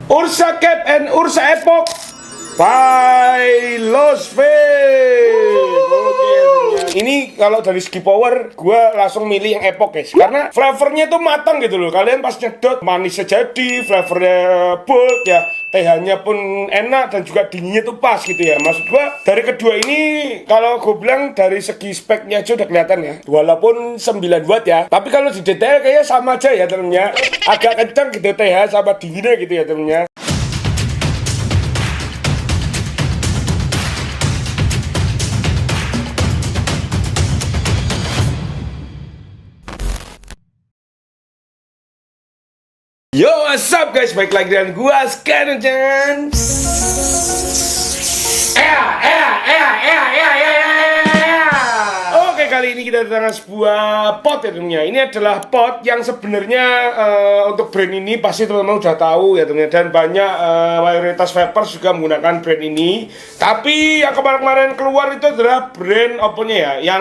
Ursa Cap and Ursa Epoch by Losve. Ini kalau dari segi power, gue langsung milih yang Epoch guys, karena flavornya tuh matang gitu loh. Kalian pas nyedot manisnya jadi, flavornya bold ya, TH-nya pun enak dan juga dinginnya tuh pas gitu ya. Maksud gue dari kedua ini, kalau gue bilang dari segi speknya aja udah kelihatan ya, walaupun 9 watt ya, tapi kalau di detail kayaknya sama aja ya temennya, agak kencang gitu TH sama dinginnya gitu ya temennya. Yo, what's up guys, baik lagi dengan gua sekarang Jan. Oke, kali ini kita datang sebuah pot ya temennya. Ini adalah pot yang sebenarnya untuk brand ini pasti teman-teman udah tahu ya temennya. Dan banyak mayoritas vapers juga menggunakan brand ini. Tapi yang kemarin-kemarin keluar itu adalah brand openya ya,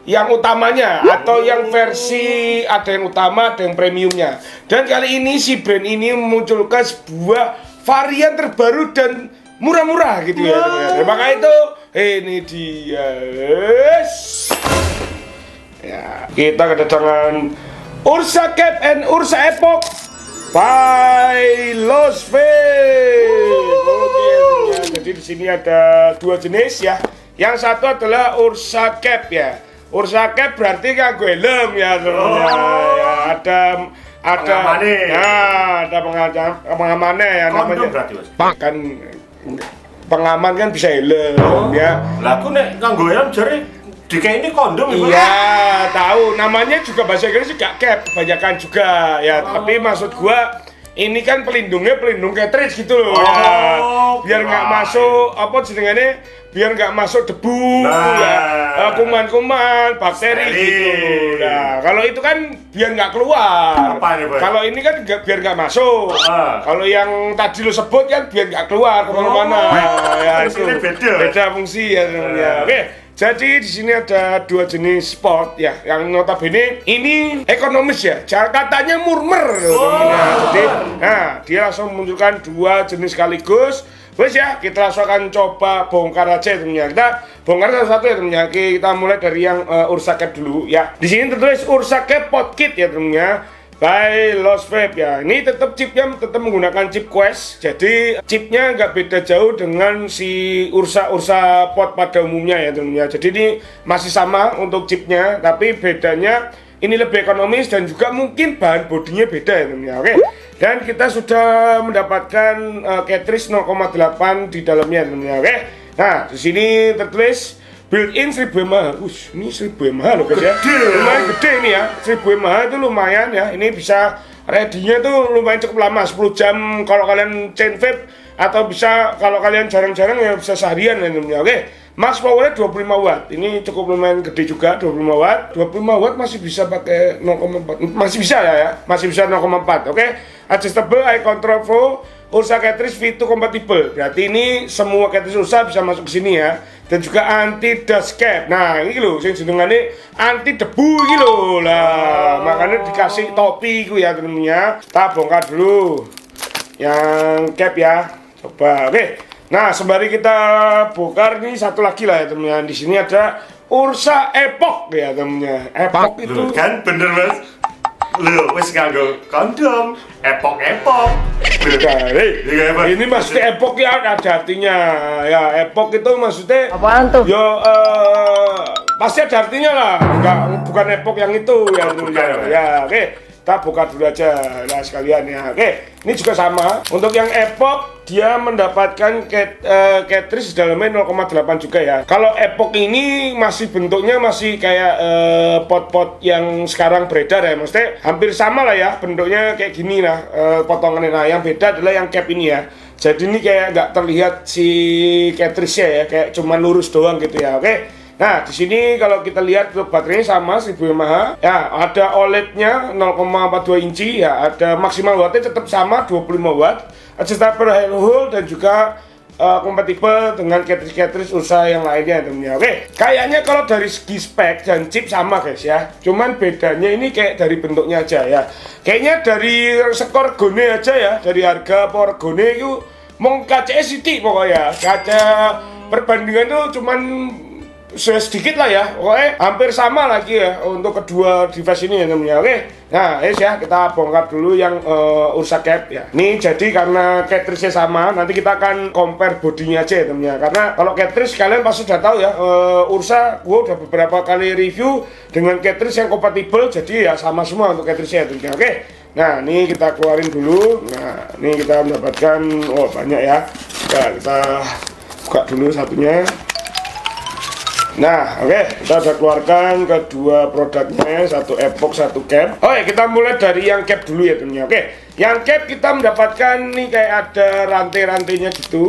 yang utamanya atau yang versi ada yang utama, ada yang premiumnya. Dan kali ini si brand ini memunculkan sebuah varian terbaru dan murah-murah gitu ya teman-teman. Maka itu ini dia. Ya, kita kedatangan Ursa Cap and Ursa Epoch by Losve. Oke, jadi di sini ada dua jenis ya. Yang satu adalah Ursa Cap ya. Ursa Cap berarti kan gue helm ya sebenarnya. Ya, ada pengamannya ya namanya. Kan pengaman kan bisa helm ya. Lah aku nek nganggo helm jare dikai ini kondom ya. Iya, tahu. Namanya juga bahasa Inggris juga cap kebanyakan juga ya, tapi maksud gua ini kan pelindung cartridge gitu loh ya. Biar nggak masuk apa jenengane, biar nggak masuk debu ya, kuman-kuman, bakteri gitu. Nah, kalau itu kan biar nggak keluar. Kalau ini kan biar nggak masuk. Kalau yang tadi lo sebut kan biar nggak keluar kemana-mana. Ya, itu beda fungsi ya sebenarnya. Oke. Jadi di sini ada dua jenis pot ya, yang notabene ini ekonomis ya, katanya murmer jadi, nah dia langsung memunculkan dua jenis sekaligus. Wes ya, kita langsung akan coba bongkar aja temennya. Kita bongkar satu-satu ya temennya. Kita mulai dari yang Ursa Cap dulu ya. Di sini tertulis Ursa Cap Pot Kit ya temennya, by Losve ya. Ini tetap chipnya tetap menggunakan chip Quest. Jadi chipnya nggak beda jauh dengan si Ursa pot pada umumnya ya temennya. Jadi ini masih sama untuk chipnya, tapi bedanya ini lebih ekonomis dan juga mungkin bahan bodinya beda ya temennya. Oke. Dan kita sudah mendapatkan cartridge 0,8 di dalamnya temennya. Oke. Nah, di sini tertulis built-in 1000 mAh. Ini 1000 mAh loh guys ya. Lumayan gede ini ya. 1000 mAh itu lumayan ya. Ini bisa ready-nya tuh lumayan cukup lama, 10 jam kalau kalian chain vape, atau bisa kalau kalian jarang-jarang ya bisa seharian ya temennya. Oke. Max powernya 25 watt. Ini cukup lumayan gede juga, 25 watt. 25 watt masih bisa pakai 0,4. Masih bisa ya. Masih bisa 0,4. Oke. Adjustable eye control flow. Ursa cartridge V2 compatible. Berarti ini semua cartridge Ursa bisa masuk ke sini ya. Dan juga anti dust cap. Nah, ini loh sing jenengane anti debu iki lho. Lah, makanya dikasih topi iku ya temennya. Kita bongkar dulu yang cap ya. Coba. Oke. Nah, sembari kita bongkar ini satu lagi lah ya temennya. Di sini ada Ursa Epoch ya temennya. Epoch itu kan bener Mas. Lu wis nganggo kondom, Epoch. Ini maksudnya Epoch ya ada artinya. Ya, Epoch itu maksudnya apaan tuh? Yo pasti ada artinya lah. Bukan Epoch yang itu ya temennya. Ya, oke. Kita buka dulu aja lah sekalian ya. Oke, ini juga sama. Untuk yang Epoch dia mendapatkan cartridge dalamnya 0,8 juga ya. Kalau Epoch ini masih bentuknya masih kayak pot-pot yang sekarang beredar ya. Maksudnya hampir sama lah ya, bentuknya kayak gini lah potongannya. Nah, yang beda adalah yang cap ini ya. Jadi ini kayak nggak terlihat si cartridge-nya ya, kayak cuma lurus doang gitu ya. Oke. Nah, di sini kalau kita lihat untuk baterainya sama 1000 mAh. Ya, ada OLED-nya 0,42 inci ya, ada maksimal wattnya tetap sama 25 watt. Adjustable high low dan juga kompatibel dengan cartridge Ursa yang lainnya temennya. Oke, kayaknya kalau dari segi spek dan chip sama guys ya, cuman bedanya ini kayak dari bentuknya aja ya. Kayaknya dari skor regone aja ya, dari harga power regone itu mau kaca sitik pokoknya, kaca perbandingan tuh cuman sedikit lah ya, oke, hampir sama lagi ya untuk kedua device ini ya temennya. Oke, nah ya kita bongkar dulu yang Ursa Cap ya. Ini jadi karena cartridge-nya sama, nanti kita akan compare bodinya aja ya temennya. Karena kalau cartridge kalian pasti sudah tahu ya, Ursa gua udah beberapa kali review dengan cartridge yang kompatibel, jadi ya sama semua untuk cartridge-nya ya temennya. Oke, nah ini kita keluarin dulu. Nah ini kita mendapatkan banyak ya. Nah, kita buka dulu satunya. Nah, oke, kita sudah keluarkan kedua produknya, satu epoch, satu cap. Oke, kita mulai dari yang cap dulu ya temennya. Oke, yang cap kita mendapatkan nih kayak ada rantai-rantainya gitu.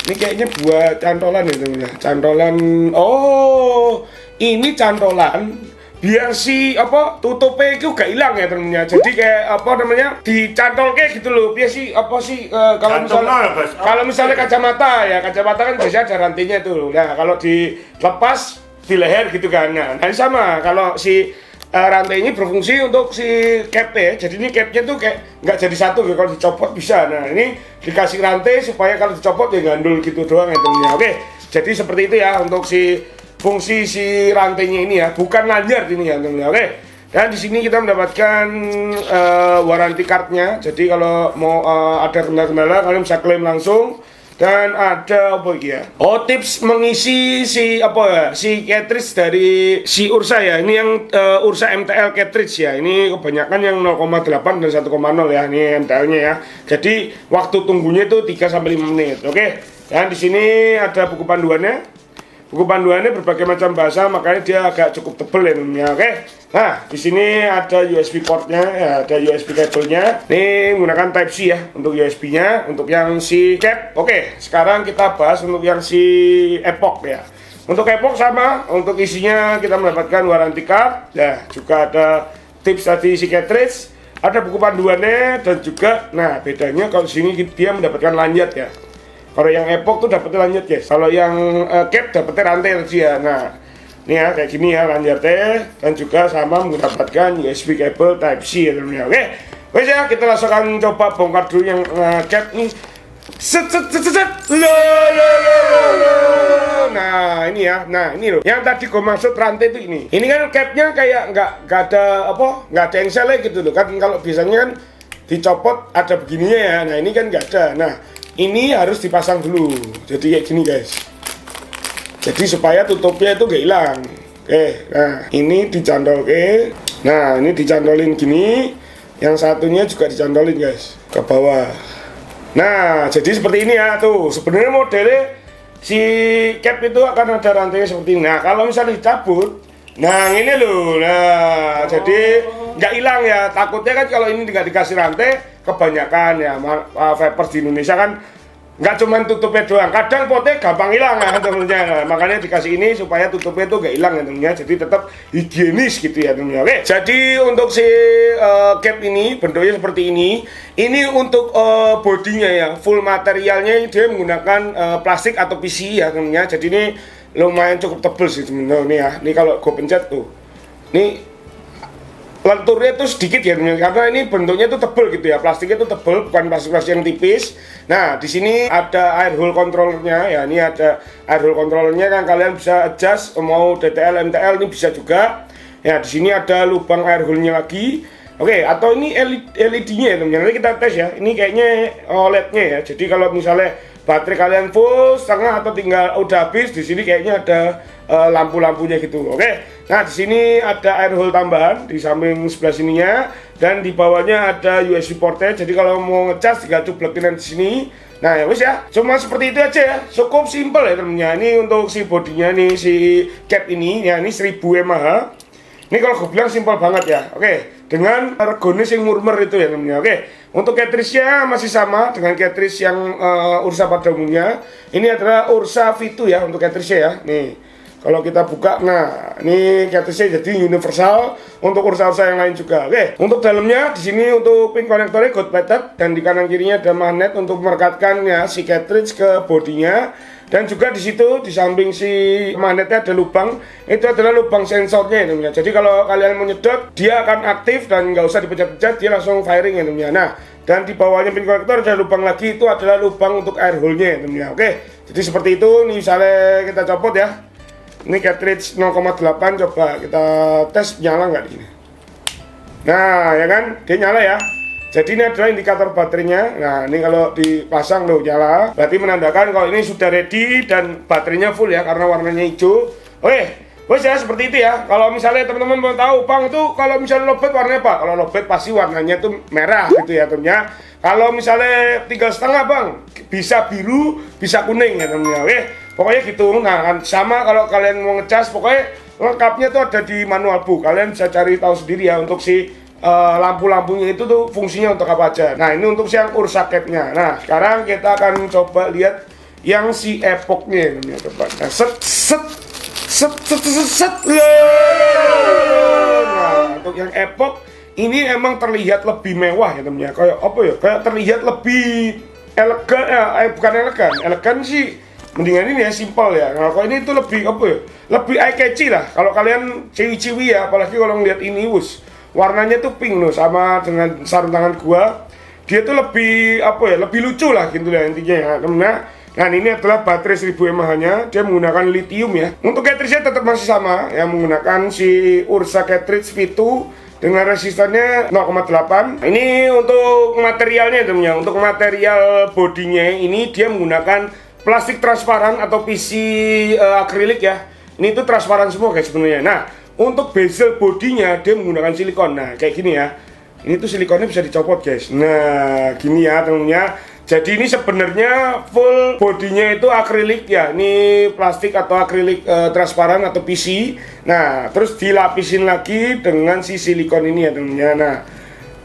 Ini kayaknya buat cantolan ya temennya. Cantolan, oh, ini cantolan biar si tutupnya itu gak hilang ya temennya. Jadi kayak dicantol kayak gitu loh. Biar si kalau misalnya kacamata ya, kacamata kan biasanya ada rantainya tuh. Nah kalau dilepas di leher gitu kan. Nah ini sama kalau si rantai ini berfungsi untuk si cap ya. Jadi ini capnya tuh kayak nggak jadi satu ya, kalau dicopot bisa. Nah ini dikasih rantai supaya kalau dicopot ya gandul gitu doang ya temennya. Oke, jadi seperti itu ya untuk fungsi si rantainya ini ya, bukan lanyard ini ya teman-teman. Oke. Dan di sini kita mendapatkan warranty cardnya. Jadi kalau mau ada kendala-kendala kalian bisa klaim langsung. Dan ada apa ya? Oh, tips mengisi si cartridge dari si Ursa ya. Ini yang Ursa MTL cartridge ya. Ini kebanyakan yang 0,8 dan 1,0 ya. Ini MTL-nya ya. Jadi waktu tunggunya itu 3 sampai 5 menit. Oke. Dan di sini ada buku panduannya. Buku panduannya berbagai macam bahasa, makanya dia agak cukup tebel ya temennya. Oke. Nah, di sini ada USB portnya, ya, ada USB kabelnya. Ini menggunakan Type C ya untuk USB-nya, untuk yang si cap. Oke, sekarang kita bahas untuk yang si epoch ya. Untuk epoch sama, untuk isinya kita mendapatkan warranty card. Ya, juga ada tips tadi si cartridge, ada buku panduannya dan juga, nah bedanya kalau di sini dia mendapatkan lanyard ya. Kalau yang epoch tuh dapetnya lanyard guys. Kalau yang cap dapetnya rantai tadi ya. Nah, ini ya kayak gini ya lanyardnya, dan juga sama mendapatkan USB kabel Type C ya teman-teman. Oke, wes ya kita langsung akan coba bongkar dulu yang cap nih. Nah ini ya, nah ini loh. Yang tadi gue maksud rantai itu ini. Ini kan capnya kayak nggak ada nggak ada engselnya gitu loh. Kan kalau biasanya kan dicopot ada begininya ya. Nah ini kan nggak ada. Nah ini harus dipasang dulu, jadi kayak gini guys. Jadi supaya tutupnya itu gak hilang. Oke, nah ini dicantol ke. Nah ini dicantolin gini. Yang satunya juga dicantolin guys ke bawah. Nah jadi seperti ini ya tuh. Sebenarnya modelnya si cap itu akan ada rantainya seperti ini. Nah kalau misalnya dicabut, nah ini loh. Nah jadi nggak hilang ya. Takutnya kan kalau ini nggak dikasih rantai, kebanyakan ya vapers di Indonesia kan nggak cuma tutupnya doang, kadang potnya gampang hilang ya temennya. Nah, makanya dikasih ini supaya tutupnya itu nggak hilang ya temennya, jadi tetap higienis gitu ya temennya. Oke, jadi untuk si cap ini bentuknya seperti ini. Ini untuk bodinya ya, full materialnya dia menggunakan plastik atau PC ya temennya. Jadi ini lumayan cukup tebel sih temennya. Ini ya, ini kalau gue pencet tuh, ini lenturnya tuh sedikit ya teman, karena ini bentuknya tuh tebel gitu ya, plastiknya tuh tebel, bukan plastik yang tipis. Nah di sini ada air hole controllernya ya, ini ada air hole controllernya kan, kalian bisa adjust mau DTL MTL ini bisa juga ya. Di sini ada lubang air hole-nya lagi. Oke, atau ini LED-nya ya teman, nanti kita tes ya. Ini kayaknya OLED-nya ya, jadi kalau misalnya baterai kalian full setengah atau tinggal udah habis, di sini kayaknya ada lampu-lampunya gitu. Oke. Nah, di sini ada air hole tambahan di samping sebelah sininya, dan di bawahnya ada USB portnya. Jadi kalau mau ngecas tinggal cuplekin di sini. Nah, ya wis ya. Cuma seperti itu aja ya. Cukup simple ya temennya. Ini untuk si bodinya nih, si cap ini ya, ini 1000 mAh. Ini kalau gue bilang simpel banget ya. Oke, dengan regone yang murmer itu ya temennya. Oke, untuk cartridge-nya masih sama dengan cartridge yang Ursa pada umumnya. Ini adalah Ursa V2 ya untuk cartridge-nya ya. Nih, Kalau kita buka, nah ini cartridge jadi universal untuk ursa-ursa yang lain juga. Oke, untuk dalamnya di sini untuk pin konektornya gold plated dan di kanan kirinya ada magnet untuk merekatkan ya si cartridge ke bodinya. Dan juga di situ di samping si magnetnya ada lubang, itu adalah lubang sensornya ya teman-teman. Jadi kalau kalian mau nyedot, dia akan aktif dan nggak usah dipencet-pencet, dia langsung firing ya teman-teman. Nah, dan di bawahnya pin konektor ada lubang lagi, itu adalah lubang untuk air hole-nya ya teman-teman. Oke, jadi seperti itu. Nih misalnya kita copot ya. Ini cartridge 0,8, coba kita tes nyala nggak di sini. Nah, ya kan, dia nyala ya. Jadi ini adalah indikator baterainya. Nah, ini kalau dipasang loh nyala, berarti menandakan kalau ini sudah ready dan baterainya full ya karena warnanya hijau. Oke, bos ya seperti itu ya. Kalau misalnya teman-teman mau tahu, Bang itu kalau misalnya lowbat warnanya apa? Kalau lowbat pasti warnanya itu merah gitu ya temennya. Kalau misalnya 3,5 Bang, bisa biru, bisa kuning ya temennya. Oke, pokoknya gitu. Nah, kan sama kalau kalian mau ngecas, pokoknya lengkapnya tuh ada di manual book. Kalian bisa cari tahu sendiri ya untuk si lampu-lampunya itu tuh fungsinya untuk apa aja. Nah, ini untuk yang Ursa Cap-nya. Nah, sekarang kita akan coba lihat yang si Epoch-nya ini. Coba. Nah, set. Nah, untuk yang Epoch ini emang terlihat lebih mewah ya temennya. Kayak apa ya? Kayak terlihat lebih elegan bukan elegan sih. Mendingan ini ya simpel ya. Nah, kalau ini itu lebih apa ya? Lebih eye catchy lah. Kalau kalian ciwi-ciwi ya, apalagi kalau ngeliat ini warnanya tuh pink loh, sama dengan sarung tangan gua. Dia tuh lebih apa ya? Lebih lucu lah gitu ya intinya ya. Nah, ini adalah baterai 1000 mAh-nya. Dia menggunakan lithium ya. Untuk cartridge-nya tetap masih sama yang menggunakan si Ursa cartridge V2 dengan resistannya 0,8. Ini untuk materialnya temennya. Untuk material bodinya ini dia menggunakan plastik transparan atau PC akrilik ya. Ini tuh transparan semua guys sebenarnya. Nah, untuk bezel bodinya dia menggunakan silikon. Nah, kayak gini ya. Ini tuh silikonnya bisa dicopot guys. Nah, gini ya temennya. Jadi ini sebenarnya full bodinya itu akrilik ya. Ini plastik atau akrilik transparan atau PC. Nah, terus dilapisin lagi dengan si silikon ini ya temennya.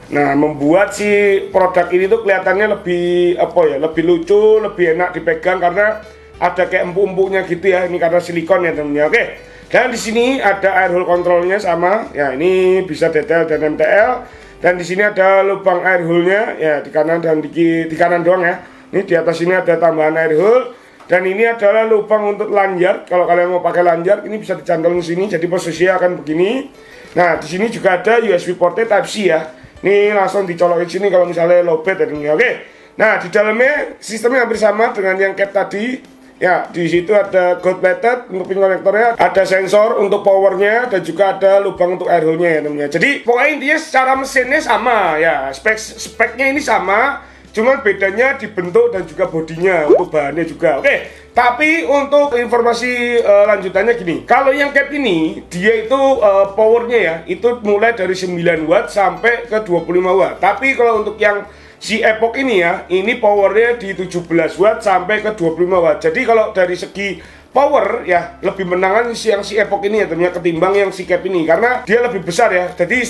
Nah, membuat si produk ini tuh kelihatannya lebih apa ya? Lebih lucu, lebih enak dipegang karena ada kayak empuk-empuknya gitu ya. Ini karena silikon ya temennya. Oke. Dan di sini ada air hole controlnya sama, ya ini bisa DTL dan MTL. Dan di sini ada lubang air hole-nya, ya di kanan dan di kanan doang ya. Ini di atas sini ada tambahan air hole. Dan ini adalah lubang untuk lanyard. Kalau kalian mau pakai lanyard, ini bisa dicantolin sini. Jadi posisinya akan begini. Nah, di sini juga ada USB port-nya Type C ya. Ini langsung dicolokin sini kalau misalnya lowbat ya. Oke. Nah, di dalamnya sistemnya hampir sama dengan yang cap tadi. Ya, di situ ada gold plated untuk pin konektornya, ada sensor untuk powernya, dan juga ada lubang untuk air hole-nya ya temennya. Jadi pokoknya intinya secara mesinnya sama ya, speknya ini sama, cuman bedanya di bentuk dan juga bodinya untuk bahannya juga. Oke, tapi untuk informasi lanjutannya gini, kalau yang cap ini dia itu powernya ya, itu mulai dari 9 watt sampai ke 25 watt. Tapi kalau untuk yang si Epoch ini ya, ini powernya di 17 watt sampai ke 25 watt. Jadi kalau dari segi power ya, lebih menangan yang si Epoch ini ya temennya ketimbang yang si Cap ini, karena dia lebih besar ya. Jadi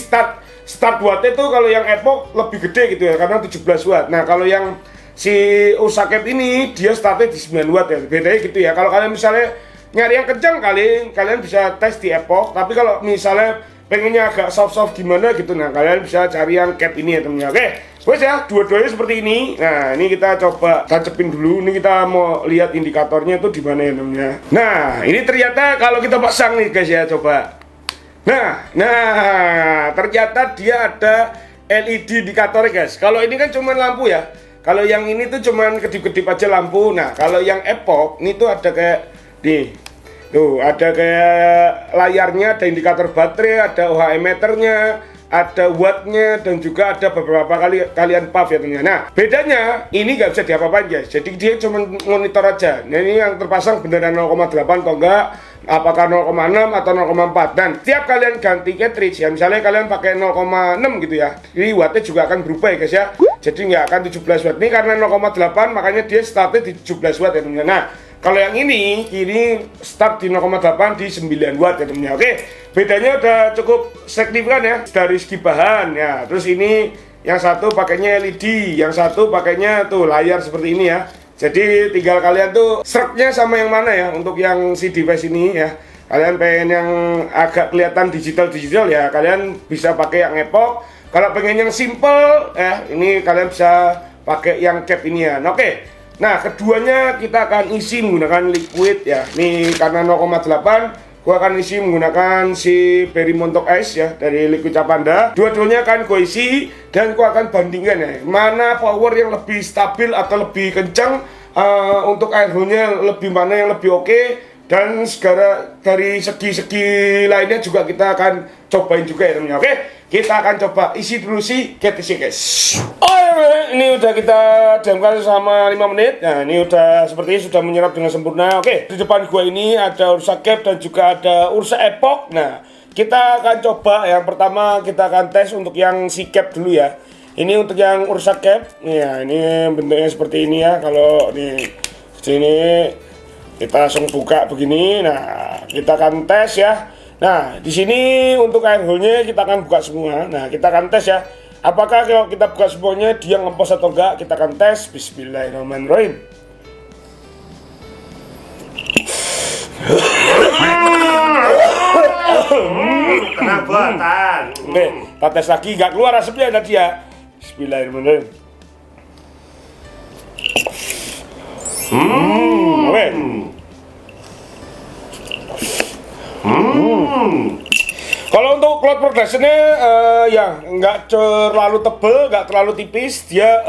start wattnya itu kalau yang Epoch lebih gede gitu ya, karena 17 watt. Nah, kalau yang si Ursa Cap ini dia startnya di 9 watt ya. Bedanya gitu ya. Kalau kalian misalnya nyari yang kencang, kalian bisa tes di Epoch. Tapi kalau misalnya pengennya agak soft gimana gitu, nah kalian bisa cari yang Cap ini ya temennya. Oke, wes ya, dua-duanya seperti ini. Nah, ini kita coba tancepin dulu. Ini kita mau lihat indikatornya tuh di mana ya temennya. Nah, ini ternyata kalau kita pasang nih guys ya, coba. Nah, ternyata dia ada LED indikatornya guys. Kalau ini kan cuma lampu ya. Kalau yang ini tuh cuman kedip-kedip aja lampu. Nah, kalau yang Epoch ini tuh ada kayak nih. Tuh, ada kayak layarnya, ada indikator baterai, ada OHM meternya, ada wattnya, dan juga ada beberapa kalian puff ya temennya. Nah, bedanya ini nggak bisa diapa-apain guys. Jadi dia cuma monitor aja. Nah, ini yang terpasang beneran 0,8 atau enggak, apakah 0,6 atau 0,4. Dan setiap kalian ganti cartridge ya, misalnya kalian pakai 0,6 gitu ya, ini wattnya juga akan berubah ya guys ya. Jadi nggak akan 17 watt. Ini karena 0,8 makanya dia startnya di 17 watt ya temennya. Nah, kalau yang ini start di 0,8 di 9 watt ya temennya. Oke, bedanya udah cukup signifikan ya dari segi bahan ya. Terus ini yang satu pakainya LED, yang satu pakainya tuh layar seperti ini ya. Jadi tinggal kalian tuh seretnya sama yang mana ya untuk yang si device ini ya. Kalian pengen yang agak kelihatan digital ya, kalian bisa pakai yang Epoch. Kalau pengen yang simple ini kalian bisa pakai yang cap ini ya. Oke. Nah, keduanya kita akan isi menggunakan liquid ya. Nih karena 0,8 gua akan isi menggunakan si Berry Montauk Ice ya dari Liquid Capanda. Dua-duanya akan gua isi dan gua akan bandingkan ya, mana power yang lebih stabil atau lebih kencang, untuk air hole-nya lebih mana yang lebih oke, dan segala dari segi-segi lainnya juga kita akan cobain juga ya teman-teman. Oke, kita akan coba isi dulu si KTC guys. Ini udah kita diamkan selama 5 menit. Nah, ini udah seperti ini, sudah menyerap dengan sempurna. Oke, di depan gua ini ada Ursa Cap dan juga ada Ursa Epoch. Nah, kita akan coba yang pertama, kita akan tes untuk yang si cap dulu ya. Ini untuk yang Ursa Cap. Ya, ini bentuknya seperti ini ya. Kalau di sini kita langsung buka begini. Nah, kita akan tes ya. Nah, di sini untuk air hole-nya kita akan buka semua. Nah, kita akan tes ya. Apakah kalau kita buka semuanya dia ngempos atau enggak? Kita akan tes. Bismillahirrahmanirrahim. Tenang buatan. Oke, kita tes lagi. Enggak keluar asapnya tadi ya. Bismillahirrahmanirrahim. Oke. Kalau untuk cloud progressionnya ya nggak terlalu tebel, nggak terlalu tipis, dia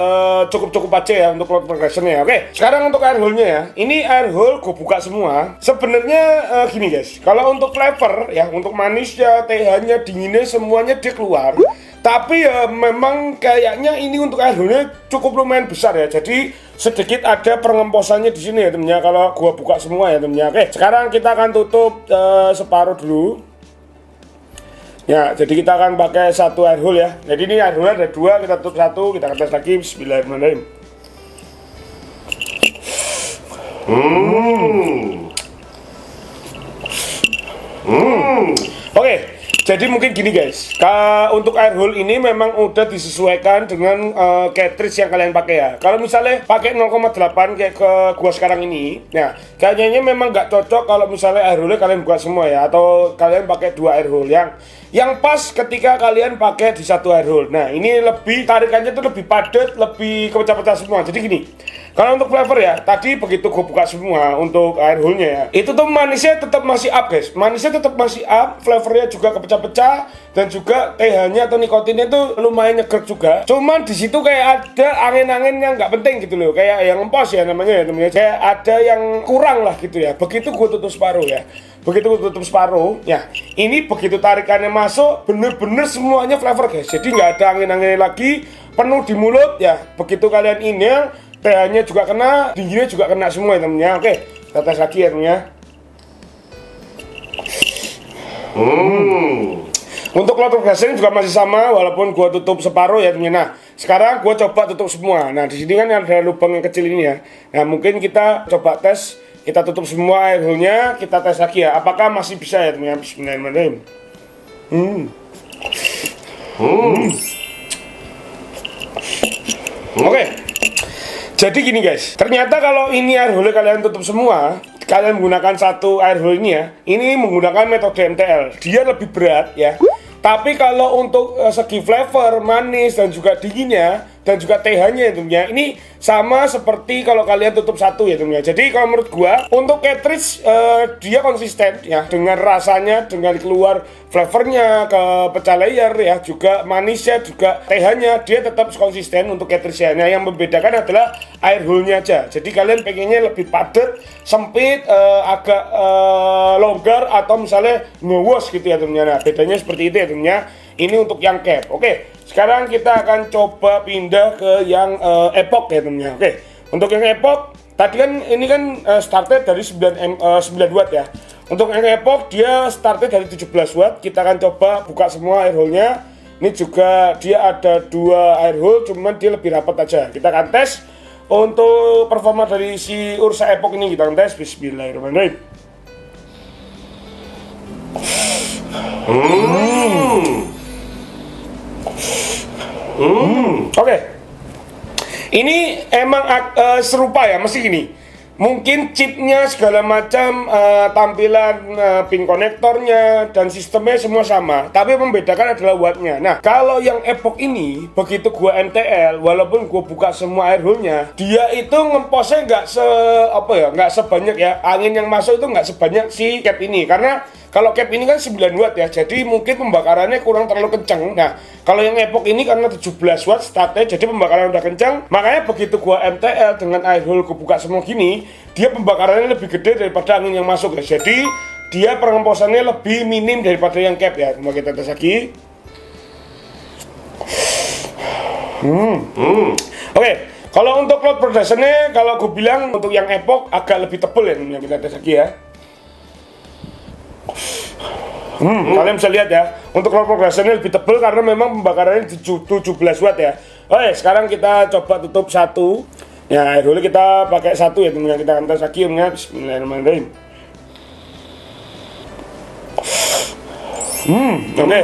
cukup aja ya untuk cloud progressionnya. Oke, sekarang untuk air hole-nya ya. Ini air hole gue buka semua. Sebenarnya gini guys, kalau untuk flavor ya, untuk manisnya, TH-nya, dinginnya semuanya dia keluar. Tapi ya memang kayaknya ini untuk air hole-nya cukup lumayan besar ya. Jadi sedikit ada pengemposannya di sini ya temennya. Kalau gua buka semua ya temennya. Oke, sekarang kita akan tutup separuh dulu. Ya, jadi kita akan pakai satu air hole ya. Jadi ini air hole ada 2, kita tutup 1, kita tes lagi. Bismillahirrahmanirrahim. Oke, jadi mungkin gini guys. Untuk air hole ini memang udah disesuaikan dengan cartridge yang kalian pakai ya. Kalau misalnya pakai 0,8 kayak ke gua sekarang ini, nah kayaknya memang nggak cocok kalau misalnya air hole kalian buat semua ya, atau kalian pakai 2 air hole yang pas ketika kalian pakai di satu air hole. Nah, ini lebih tarikannya tuh lebih padat, lebih kepecah-pecah semua. Jadi gini, kalau untuk flavor ya, tadi begitu gue buka semua untuk air hole-nya ya, itu tuh manisnya tetap masih up guys. Manisnya tetap masih up, flavornya juga kepecah-pecah, dan juga TH-nya atau nikotinnya tuh lumayan nyegrek juga. Cuman di situ kayak ada angin-angin yang nggak penting gitu loh, kayak yang empos ya namanya ya temennya. Kayak ada yang kurang lah gitu ya. Begitu gue tutup separuh ya. Begitu tutup separuh, ya ini begitu tarikannya masuk, bener-bener semuanya flavor guys. Jadi nggak ada angin-angin lagi, penuh di mulut ya. Begitu kalian inhale, TH-nya juga kena, dinginnya juga kena semua ya temennya. Oke, kita tes lagi ya temennya. Untuk cloud progression juga masih sama, walaupun gua tutup separuh ya temennya. Nah, sekarang gua coba tutup semua. Nah, di sini kan ada lubang yang kecil ini ya. Nah, mungkin kita coba tes. Kita tutup semua air hole-nya, kita tes lagi ya. Apakah masih bisa ya teman-teman? Bismillahirrahmanirrahim. Oke. Jadi gini guys, ternyata kalau ini air hole kalian tutup semua, kalian menggunakan satu air hole ini ya, ini menggunakan metode MTL. Dia lebih berat ya. Tapi kalau untuk segi flavor, manis dan juga dinginnya dan juga TH-nya tentunya ini sama seperti kalau kalian tutup satu ya tentunya. Jadi kalau menurut gua untuk cartridge dia konsisten ya dengan rasanya, dengan keluar flavornya ke pecah layer ya, juga manisnya, juga TH-nya dia tetap konsisten untuk cartridge-nya. Nah, yang membedakan adalah air hole-nya aja. Jadi kalian pengennya lebih padat, sempit, agak longgar atau misalnya ngewos gitu ya tentunya. Nah, bedanya seperti itu ya tentunya. Ini untuk yang cap. Oke, sekarang kita akan coba pindah ke yang Epoch ya temennya. Oke, untuk yang Epoch tadi kan ini kan started dari 9 watt ya. Untuk yang Epoch dia started dari 17 watt. Kita akan coba buka semua air hole-nya. Ini juga dia ada 2 air hole, cuman dia lebih rapat aja. Kita akan tes untuk performa dari si Ursa Epoch ini. Kita akan tes. Bismillahirrahmanirrahim. Oke. Ini emang serupa ya, mesti gini. mungkin chipnya segala macam, tampilan pin konektornya dan sistemnya semua sama, tapi membedakan adalah wattnya. Nah, kalau yang Epoch ini begitu gua MTL, walaupun gua buka semua air hole-nya, dia itu ngemposnya nggak sebanyak ya, angin yang masuk itu nggak sebanyak si cap ini, karena kalau cap ini kan 9 watt ya, jadi mungkin pembakarannya kurang terlalu kencang. Nah, kalau yang Epoch ini karena 17 watt startnya, jadi pembakaran udah kencang. Makanya begitu gua MTL dengan air hole gua buka semua gini, dia pembakarannya lebih gede daripada angin yang masuk ya. Jadi dia pengemposannya lebih minim daripada yang cap ya. Coba kita tes lagi. Oke, kalau untuk load production-nya, kalau gue bilang untuk yang Epoch agak lebih tebal ya, yang kita tes lagi ya. Kalian bisa lihat ya, untuk load production-nya lebih tebal karena memang pembakarannya 17 watt ya. Oke, sekarang kita coba tutup satu. Ya, air hole kita pakai satu ya teman-teman. Kita akan tes lagi ya. Bismillahirrahmanirrahim. Oke.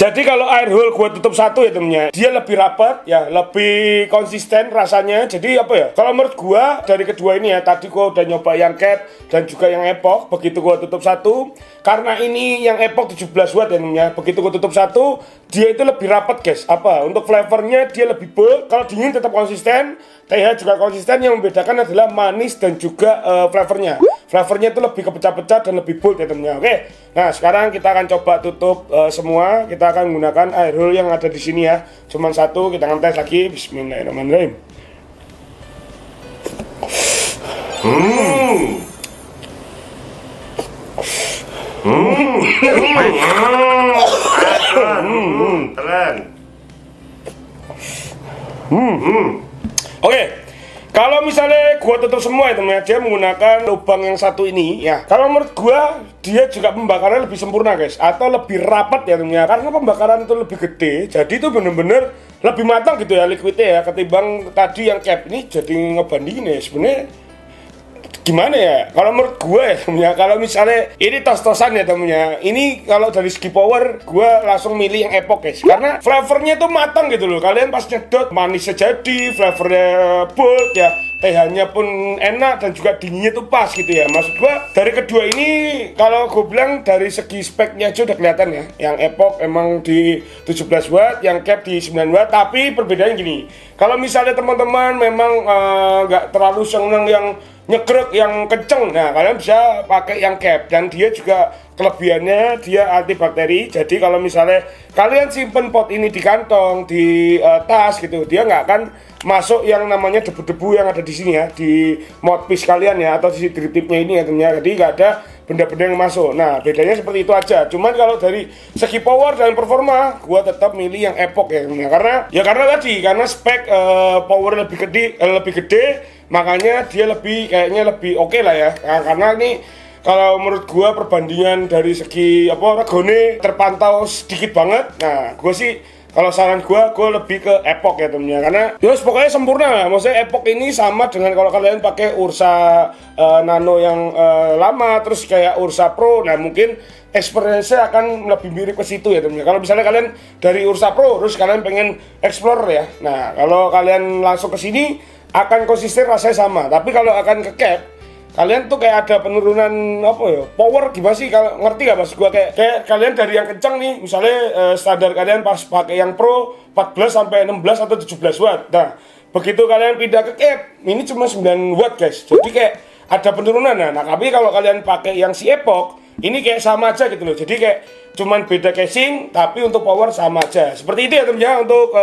Jadi kalau air hole gua tutup satu ya temennya, dia lebih rapat ya, lebih konsisten rasanya. Jadi apa ya? Kalau menurut gua dari kedua ini ya, tadi gua udah nyoba yang cap dan juga yang Epoch. Begitu gua tutup satu, karena ini yang Epoch 17 watt ya temennya. Begitu gua tutup satu, dia itu lebih rapat guys. Apa? Untuk flavornya dia lebih bold. Kalau dingin tetap konsisten, TH juga konsisten. Yang membedakan adalah manis dan juga flavornya. Flavornya itu lebih kepecah-pecah dan lebih bold ya temennya. Oke. Nah, sekarang kita akan coba tutup semua. Kita akan menggunakan air hole yang ada di sini ya. Cuman satu, kita akan tes lagi. Bismillahirrahmanirrahim. Keren. Oke. Kalau misalnya gua tutup semua ya teman-teman, dia menggunakan lubang yang satu ini ya. Kalau menurut gua dia juga pembakaran lebih sempurna guys, atau lebih rapat ya teman-teman. Karena pembakaran itu lebih gede, jadi itu bener-bener lebih matang gitu ya liquidnya ya, ketimbang tadi yang cap ini. Jadi ngebandingin ya sebenarnya gimana ya, kalau menurut gue ya temennya, kalau misalnya ini tos-tosan ya temennya, ini kalau dari segi power gue langsung milih yang Epoch guys, karena flavornya tuh matang gitu loh. Kalian pas nyedot manisnya jadi, flavornya bold ya, TH-nya pun enak dan juga dinginnya tuh pas gitu ya. Maksud gue dari kedua ini, kalau gue bilang dari segi speknya aja udah kelihatan ya, yang Epoch emang di 17 watt, yang cap di 9 watt. Tapi perbedaannya gini, kalau misalnya teman-teman memang nggak terlalu seneng yang nyegrek yang kenceng, nah kalian bisa pakai yang cap, dan dia juga kelebihannya dia antibakteri. Jadi kalau misalnya kalian simpen pot ini di kantong, di tas gitu, dia nggak akan masuk yang namanya debu-debu yang ada di sini ya, di mouthpiece kalian ya, atau di drip tipnya ini ya teman-teman. Jadi nggak ada benda-benda yang masuk. Nah, bedanya seperti itu aja. Cuman kalau dari segi power dan performa, gua tetap milih yang Epoch ya teman-teman. Karena tadi, karena spek power lebih gede, makanya dia kayaknya lebih oke lah ya. Nah, karena ini kalau menurut gua perbandingan dari segi regone terpantau sedikit banget. Nah, gua sih kalau saran gua lebih ke Epoch ya temennya, karena ya pokoknya sempurna lah. Maksudnya Epoch ini sama dengan kalau kalian pakai Ursa Nano yang lama, terus kayak Ursa Pro. Nah mungkin experience-nya akan lebih mirip ke situ ya temennya. Kalau misalnya kalian dari Ursa Pro terus kalian pengen explore ya, nah kalau kalian langsung ke sini akan konsisten rasanya sama. Tapi kalau akan ke cap, kalian tuh kayak ada penurunan power gimana sih, kalau ngerti gak mas gua, kayak kalian dari yang kencang nih, misalnya standar kalian pas pakai yang Pro 14 sampai 16 atau 17 watt. Nah begitu kalian pindah ke cap, ini cuma 9 watt guys, jadi kayak ada penurunan. Nah tapi kalau kalian pakai yang si Epoch ini kayak sama aja gitu loh, jadi kayak cuman beda casing tapi untuk power sama aja. Seperti itu ya teman-teman untuk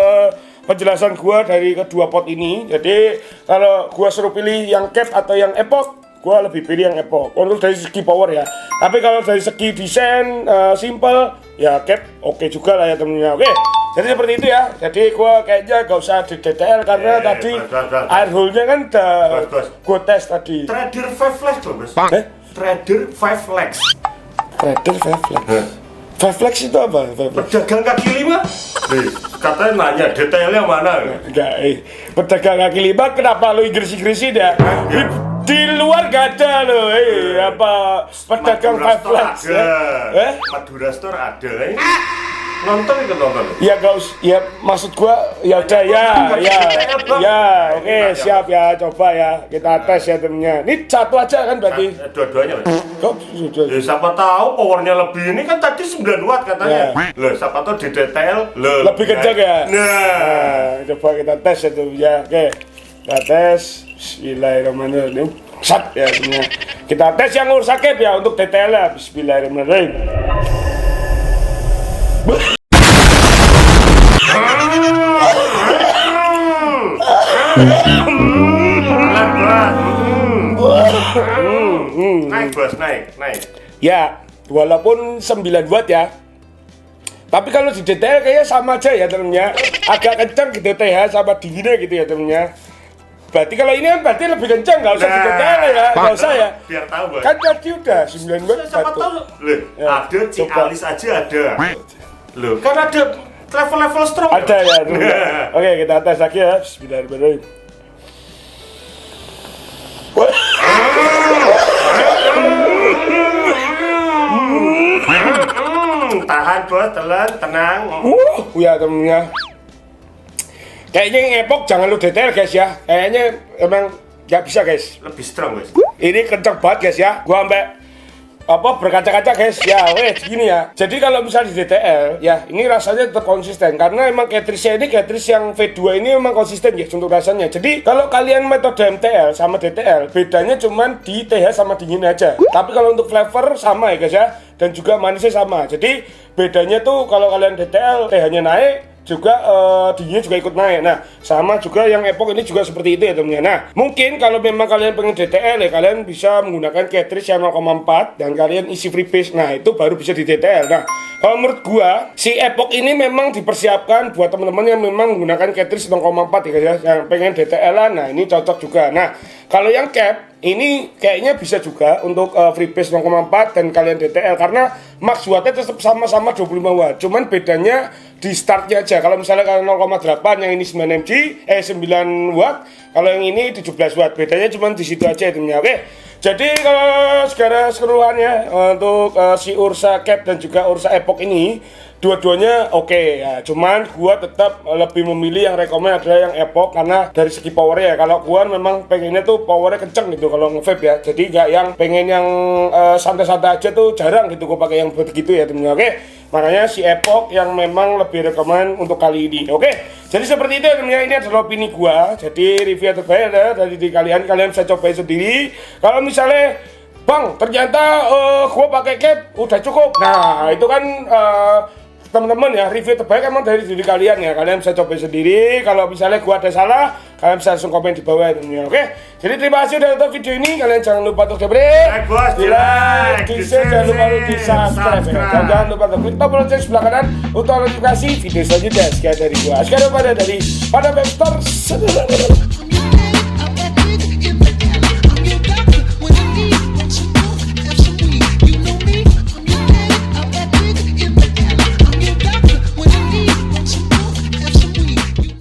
penjelasan gua dari kedua pot ini. Jadi kalau gua suruh pilih yang cap atau yang Epoch, gua lebih pilih yang Epoch untuk dari segi power ya. Tapi kalau dari segi desain simple ya cap oke juga lah ya temennya. Oke, jadi seperti itu ya. Jadi gua kayaknya gak usah di detail karena tadi air hole-nya kan udah gua tes tadi. Trader 5 flex loh mas. Trader 5 flex. Trader 5 flex. 5 flex itu apa? Pedagang kaki lima. Katanya nanya detailnya mana? Enggak, pedagang kaki lima kenapa lu Inggris-Inggrisin ya? Di luar gak ada loh, apa pedagang 5 flex? Madura Store ada. Nonton itu nonton. Ya gak usah, ya maksud gua ya udah oke siap ya, coba ya kita tes ya temennya. Ini satu aja kan berarti? Dua-duanya. Kok sudah? Ya siapa tahu powernya lebih, ini kan tadi 9 watt katanya. Loh, siapa tahu di detail Lebih kencang ya? Nah, Coba kita tes ya temennya. Oke, kita tes. Bismillahirrahmanirrahim. Sat ya temennya. Kita tes yang urusan cap ya untuk detailnya. Bismillahirrahmanirrahim. Naik bos, naik. Ya, walaupun 9 watt ya. Tapi kalau di detail kayaknya sama aja ya temennya. Agak kencang gitu TH sama dinginnya gitu ya temennya. Berarti kalau ini kan berarti lebih kencang, nggak usah di detail ya, nggak usah ya. Biar tahu bos. Kan tadi udah 9 watt Siapa satu. tahu, loh, Ya, ada coba. Cialis aja ada. Loh, kan ada level-level strong. Ada ya temennya. Oke, kita tes lagi ya. Bismillahirrahmanirrahim. Tahan bos, tenang. Ya temennya. Kayaknya yang Epoch jangan lu detail guys ya. Kayaknya emang nggak bisa guys. Lebih strong bos. Ini kenceng banget guys ya. Gua sampai berkaca-kaca guys ya. Gini ya. Jadi kalau misalnya di DTL ya, ini rasanya tetap konsisten karena emang cartridge-nya ini cartridge yang V2 ini memang konsisten ya untuk rasanya. Jadi kalau kalian metode MTL sama DTL bedanya cuman di TH sama dingin aja. Tapi kalau untuk flavor sama ya guys ya, dan juga manisnya sama. Jadi bedanya tuh kalau kalian DTL TH-nya naik juga dinginnya juga ikut naik. Nah, sama juga yang Epoch ini juga seperti itu ya temennya. Nah, mungkin kalau memang kalian pengen DTL ya, kalian bisa menggunakan cartridge yang 0,4 dan kalian isi freebase. Nah, itu baru bisa di DTL. Nah, kalau menurut gua, si Epoch ini memang dipersiapkan buat teman-teman yang memang menggunakan cartridge 0,4 ya guys ya, yang pengen DTL-an. Nah, ini cocok juga. Nah, kalau yang cap ini kayaknya bisa juga untuk freebase 0,4 dan kalian DTL karena max wattnya tetap sama-sama 25 watt. Cuman bedanya di startnya aja. Kalau misalnya kalian 0,8 yang ini 9 watt, kalau yang ini 17 watt. Bedanya cuma di situ aja temennya. Oke. Jadi kalau sekarang keseluruhannya untuk si Ursa Cap dan juga Ursa Epoch ini dua-duanya oke ya. Cuman gua tetap lebih memilih yang rekomen adalah yang Epoch karena dari segi powernya ya. Kalau gua memang pengennya tuh powernya kenceng gitu kalau nge-vape ya. Jadi nggak yang pengen yang santai-santai aja tuh jarang gitu gua pakai yang begitu ya temennya. Oke. Makanya si Epoch yang memang lebih rekomen untuk kali ini. Oke. Jadi seperti itu ya temennya, ini adalah opini gua. Jadi review terbaik adalah dari kalian bisa cobain sendiri. Kalau misalnya Bang, ternyata gua pakai cap udah cukup. Nah, itu kan teman-teman ya, review terbaik emang dari diri kalian ya. Kalian bisa cobain sendiri. Kalau misalnya gua ada salah, kalian bisa langsung komen di bawah ya. Oke. Jadi terima kasih udah nonton video ini. Kalian jangan lupa untuk Like, bos, di like, di share, jangan lupa untuk di subscribe ya. Dan jangan lupa untuk klik tombol lonceng sebelah kanan untuk notifikasi video selanjutnya. Sekian dari gua. Sekian pada Pada Webster.